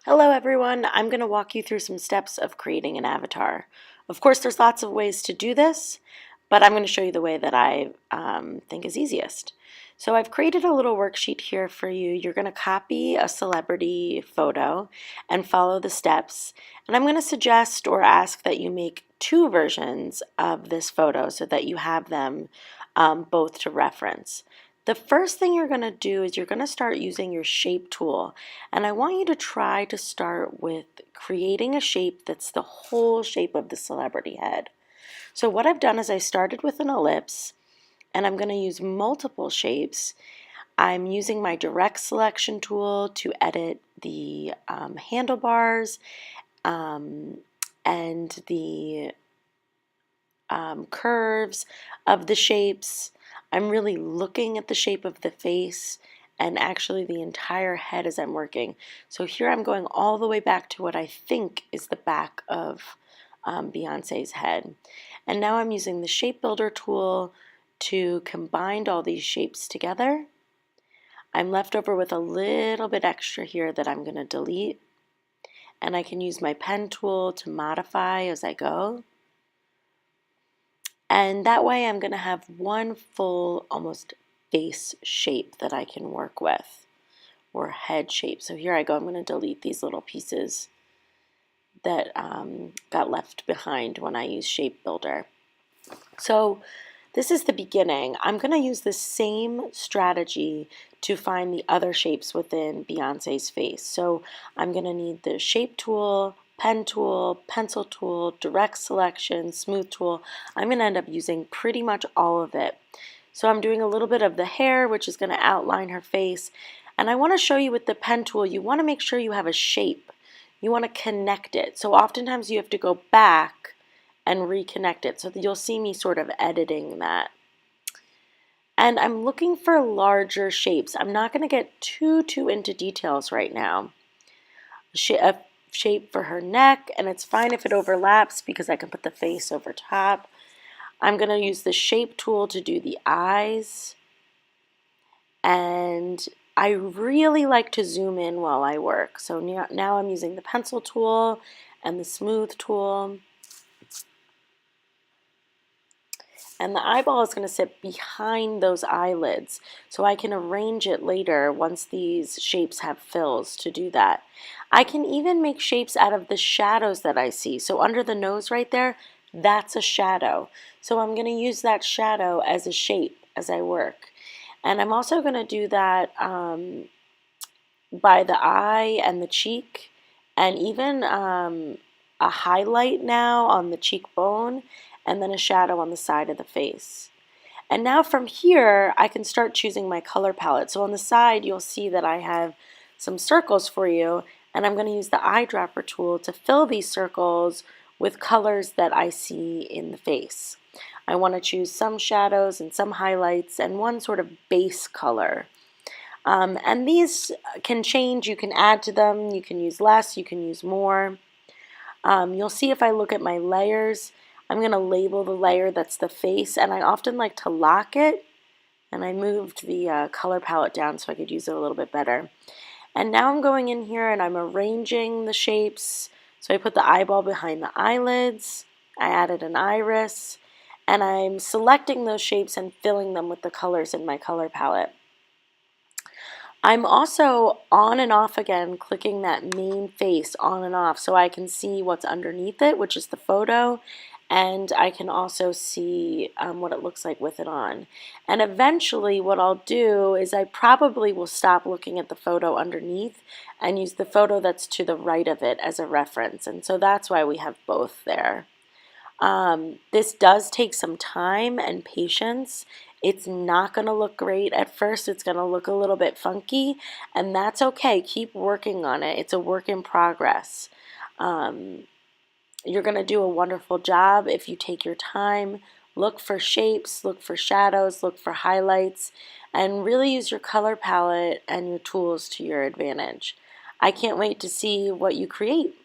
Hello everyone, I'm going to walk you through some steps of creating an avatar. Of course, there's lots of ways to do this, but I'm going to show you the way that I think is easiest. So I've created a little worksheet here for you. You're going to copy a celebrity photo and follow the steps. And I'm going to suggest or ask that you make two versions of this photo so that you have them both to reference. The first thing you're going to do is you're going to start using your shape tool. And I want you to try to start with creating a shape that's the whole shape of the celebrity head. So what I've done is I started with an ellipse, and I'm going to use multiple shapes. I'm using my direct selection tool to edit the handlebars and the curves of the shapes. I'm really looking at the shape of the face and actually the entire head as I'm working. So here I'm going all the way back to what I think is the back of Beyonce's head. And now I'm using the shape builder tool to combine all these shapes together. I'm left over with a little bit extra here that I'm going to delete. And I can use my pen tool to modify as I go. And that way I'm going to have one full, almost face shape that I can work with, or head shape. So here I go. I'm going to delete these little pieces that got left behind when I use Shape Builder. So this is the beginning. I'm going to use the same strategy to find the other shapes within Beyonce's face. So I'm going to need the shape tool, pen tool, pencil tool, direct selection, smooth tool. I'm going to end up using pretty much all of it. So I'm doing a little bit of the hair, which is going to outline her face. And I want to show you with the pen tool, you want to make sure you have a shape. You want to connect it. So oftentimes you have to go back and reconnect it. So you'll see me sort of editing that. And I'm looking for larger shapes. I'm not going to get too into details right now. A shape for her neck, and it's fine if it overlaps because I can put the face over top. I'm going to use the shape tool to do the eyes. And I really like to zoom in while I work. So now I'm using the pencil tool and the smooth tool. And the eyeball is going to sit behind those eyelids, so I can arrange it later once these shapes have fills to do that. I can even make shapes out of the shadows that I see. So under the nose right there, that's a shadow. So I'm going to use that shadow as a shape as I work. And I'm also going to do that by the eye and the cheek, and even a highlight now on the cheekbone, and then a shadow on the side of the face. And now from here, I can start choosing my color palette. So on the side, you'll see that I have some circles for you, and I'm going to use the eyedropper tool to fill these circles with colors that I see in the face. I want to choose some shadows and some highlights and one sort of base color. And these can change. You can add to them. You can use less. You can use more. You'll see if I look at my layers, I'm going to label the layer that's the face, and I often like to lock it, and I moved the color palette down so I could use it a little bit better. And now I'm going in here and I'm arranging the shapes. So I put the eyeball behind the eyelids, I added an iris, and I'm selecting those shapes and filling them with the colors in my color palette. I'm also on and off again, clicking that main face on and off so I can see what's underneath it, which is the photo, and I can also see what it looks like with it on. And eventually what I'll do is I probably will stop looking at the photo underneath and use the photo that's to the right of it as a reference, and so that's why we have both there. This does take some time and patience. It's not going to look great at first. It's going to look a little bit funky, and that's okay. Keep working on it. It's a work in progress. You're going to do a wonderful job if you take your time. Look for shapes, look for shadows, look for highlights, and really use your color palette and your tools to your advantage. I can't wait to see what you create.